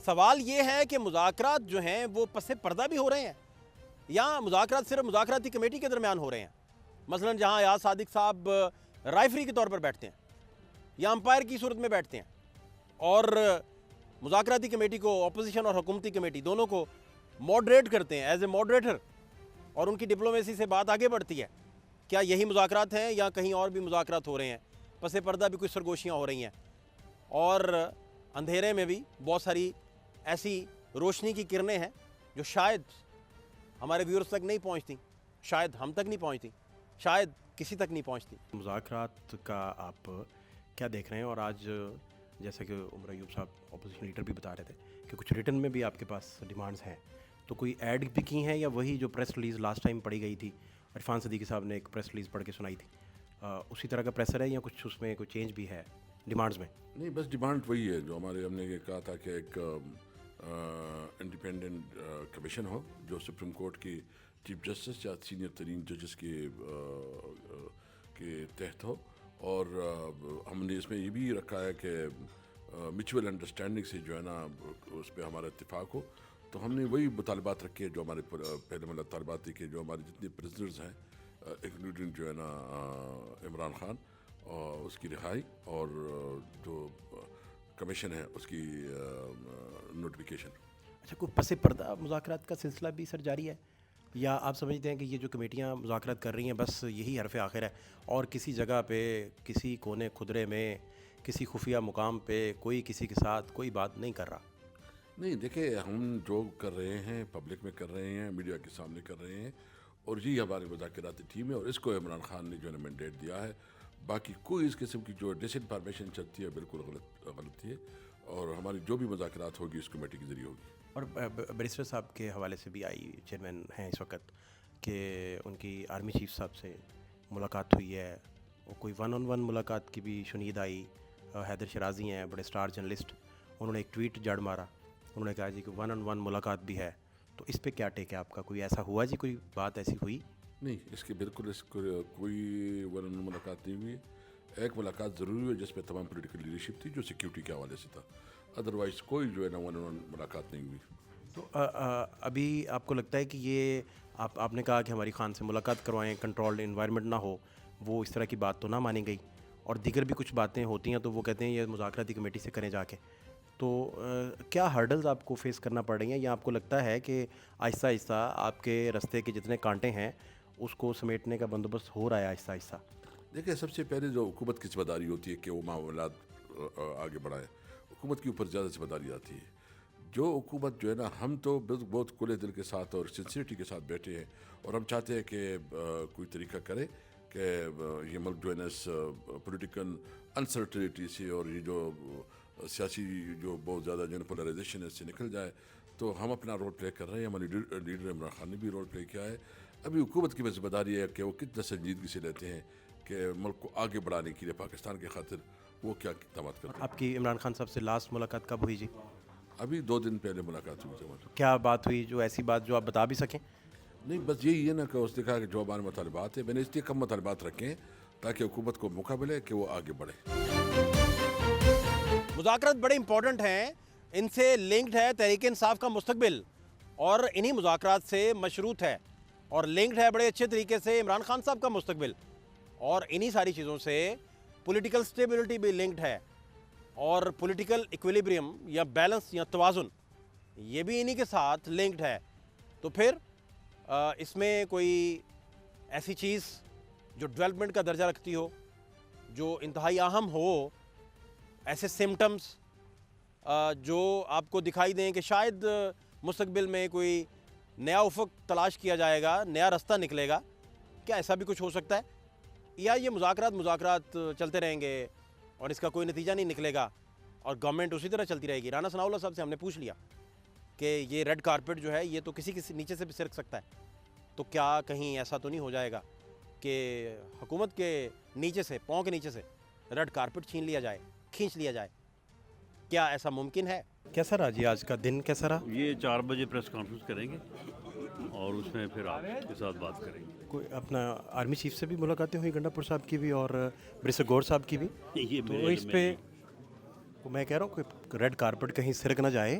سوال یہ ہے کہ مذاکرات جو ہیں وہ پس پردہ بھی ہو رہے ہیں یا مذاکرات صرف مذاکراتی کمیٹی کے درمیان ہو رہے ہیں؟ مثلا جہاں ایاز صادق صاحب رائفری کے طور پر بیٹھتے ہیں یا امپائر کی صورت میں بیٹھتے ہیں اور مذاکراتی کمیٹی کو، اپوزیشن اور حکومتی کمیٹی دونوں کو موڈریٹ کرتے ہیں ایز اے موڈریٹر، اور ان کی ڈپلومیسی سے بات آگے بڑھتی ہے. کیا یہی مذاکرات ہیں یا کہیں اور بھی مذاکرات ہو رہے ہیں؟ پس پردہ بھی کچھ سرگوشیاں ہو رہی ہیں اور اندھیرے میں بھی بہت ساری ایسی روشنی کی کرنیں ہیں جو شاید ہمارے ویورز تک نہیں پہنچتی، شاید ہم تک نہیں پہنچتی، شاید کسی تک نہیں پہنچتی. مذاکرات کا آپ کیا دیکھ رہے ہیں؟ اور آج جیسا کہ عمر ایوب صاحب اپوزیشن لیڈر بھی بتا رہے تھے کہ کچھ ریٹن میں بھی آپ کے پاس ڈیمانڈز ہیں، تو کوئی ایڈ بھی کی ہیں یا وہی جو پریس ریلیز لاسٹ ٹائم پڑھی گئی تھی، عرفان صدیقی صاحب نے ایک پریس ریلیز پڑھ کے سنائی تھی، اسی طرح کا پریسر ہے یا کچھ اس میں کوئی چینج بھی ہے ڈیمانڈز میں؟ نہیں، بس ڈیمانڈ وہی ہے جو ہم نے یہ کہا تھا کہ ایک انڈیپینڈنٹ کمیشن ہو جو سپریم کورٹ کی چیف جسٹس یا سینئر ترین ججز کے تحت ہو، اور ہم نے اس میں یہ بھی رکھا ہے کہ میوچول انڈرسٹینڈنگ سے جو ہے نا اس پہ ہمارا اتفاق ہو. تو ہم نے وہی مطالبات رکھے جو ہمارے پہلے مطالبات تھے کہ جو ہمارے جتنے پرزنرز ہیں انکلوڈنگ جو ہے نا عمران خان اور اس کی رہائی، اور جو کمیشن ہے اس کی نوٹیفیکیشن. اچھا، کوئی پس پردہ مذاکرات کا سلسلہ بھی سر جاری ہے یا آپ سمجھتے ہیں کہ یہ جو کمیٹیاں مذاکرات کر رہی ہیں بس یہی حرف آخر ہے اور کسی جگہ پہ کسی کونے خدرے میں کسی خفیہ مقام پہ کوئی کسی کے ساتھ کوئی بات نہیں کر رہا؟ نہیں، دیکھیں ہم جو کر رہے ہیں پبلک میں کر رہے ہیں، میڈیا کے سامنے کر رہے ہیں، اور یہی ہماری مذاکراتی ٹیم ہے اور اس کو عمران خان نے جو ہے مینڈیٹ دیا ہے. باقی کوئی اس قسم کی جو ڈس انفارمیشن چلتی ہے بالکل غلط ہے، اور ہماری جو بھی مذاکرات ہوگی اس کمیٹی کے ذریعے ہوگی. اور بیرسٹر صاحب کے حوالے سے بھی آئی چیئرمین ہیں اس وقت کہ ان کی آرمی چیف صاحب سے ملاقات ہوئی ہے، وہ کوئی 1-on-1 ملاقات کی بھی شنید آئی. حیدر شرازی ہیں بڑے سٹار جرنلسٹ، انہوں نے ایک ٹویٹ جڑ مارا، انہوں نے کہا جی کہ 1-on-1 ملاقات بھی ہے. تو اس پہ کیا ٹیک ہے آپ کا؟ کوئی ایسا ہوا جی، کوئی بات ایسی ہوئی؟ نہیں، اس کے بالکل اس کو کوئی 1-on-1 ملاقات نہیں ہوئی. ایک ملاقات ضروری ہوئی جس میں تمام پولیٹیکل لیڈرشپ تھی جو سیکیورٹی کے حوالے سے تھا، ادروائز کوئی جو ہے نا 1-on-1 ملاقات نہیں ہوئی. تو ابھی آپ کو لگتا ہے کہ یہ آپ نے کہا کہ ہماری خان سے ملاقات کروائیں، کنٹرولڈ انوائرمنٹ نہ ہو، وہ اس طرح کی بات تو نہ مانی گئی، اور دیگر بھی کچھ باتیں ہوتی ہیں تو وہ کہتے ہیں یہ مذاکراتی کمیٹی سے کریں جا کے. تو کیا ہرڈلز آپ کو فیس کرنا پڑ رہی ہیں یا آپ کو لگتا ہے کہ آہستہ آہستہ آپ کے رستے کے جتنے کانٹے ہیں اس کو سمیٹنے کا بندوبست ہو رہا ہے آہستہ آہستہ؟ دیکھیں، سب سے پہلے جو حکومت کی ذمہ داری ہوتی ہے کہ وہ معاملات آگے بڑھائے، حکومت کے اوپر زیادہ ذمہ داری آتی ہے. جو حکومت جو ہے نا، ہم تو بہت کھلے دل کے ساتھ اور سنسیئرٹی کے ساتھ بیٹھے ہیں، اور ہم چاہتے ہیں کہ کوئی طریقہ کرے کہ یہ ملک جو ہے نا اس پولیٹیکل انسرٹنٹی سے اور یہ جو سیاسی جو بہت زیادہ جو پولرائزیشن ہے اس سے نکل جائے. تو ہم اپنا رول پلے کر رہے ہیں، ہمارے لیڈر عمران خان نے بھی رول پلے کیا ہے. ابھی حکومت کی ذمہ داری ہے کہ وہ کتنا سنجیدگی سے لیتے ہیں کہ ملک کو آگے بڑھانے کے لیے پاکستان کی خاطر وہ کیا اقدامات کرتے ہیں. آپ کی عمران خان صاحب سے لاسٹ ملاقات کب ہوئی جی؟ ابھی 2 دن پہلے ملاقات ہوئی تھی. کیا بات ہوئی، جو ایسی بات جو آپ بتا بھی سکیں؟ نہیں، بس یہی ہے نا کہ اس نے کہا کہ جو ہمارے مطالبات ہیں، میں نے اس لیے کم مطالبات رکھے ہیں تاکہ حکومت کو موقع ملے کہ وہ آگے بڑھے. مذاکرات بڑے امپورٹنٹ ہیں، ان سے لنکڈ ہے تحریک انصاف کا مستقبل، اور انہی مذاکرات سے مشروط ہے اور لنکڈ ہے بڑے اچھے طریقے سے عمران خان صاحب کا مستقبل، اور انہی ساری چیزوں سے پولیٹیکل سٹیبلٹی بھی لنکڈ ہے، اور پولیٹیکل ایکویلیبریم یا بیلنس یا توازن یہ بھی انہی کے ساتھ لنکڈ ہے. تو پھر اس میں کوئی ایسی چیز جو ڈیولپمنٹ کا درجہ رکھتی ہو، جو انتہائی اہم ہو، ایسے سمٹمز جو آپ کو دکھائی دیں کہ شاید مستقبل میں کوئی نیا افق تلاش کیا جائے گا، نیا راستہ نکلے گا، کیا ایسا بھی کچھ ہو سکتا ہے؟ یا یہ مذاکرات چلتے رہیں گے اور اس کا کوئی نتیجہ نہیں نکلے گا اور گورنمنٹ اسی طرح چلتی رہے گی؟ رانا ثناء اللہ صاحب سے ہم نے پوچھ لیا کہ یہ ریڈ کارپٹ جو ہے یہ تو کسی نیچے سے بھی سرک سکتا ہے، تو کیا کہیں ایسا تو نہیں ہو جائے گا کہ حکومت کے نیچے سے، پاؤں کے نیچے سے ریڈ کارپٹ چھین لیا جائے، کھینچ لیا جائے؟ کیا ایسا ممکن ہے؟ کیسا رہا جی آج کا دن، کیسا رہا؟ یہ 4 بجے پریس کانفرنس کریں گے اور اس میں پھر آپ کے ساتھ بات کریں گے. کوئی اپنا آرمی چیف سے بھی ملاقاتیں ہوئی، گنڈا پور صاحب کی بھی اور برسر گور صاحب کی بھی؟ یہ تو اس پہ میں کہہ رہا ہوں کہ ریڈ کارپٹ کہیں سرک نہ جائے،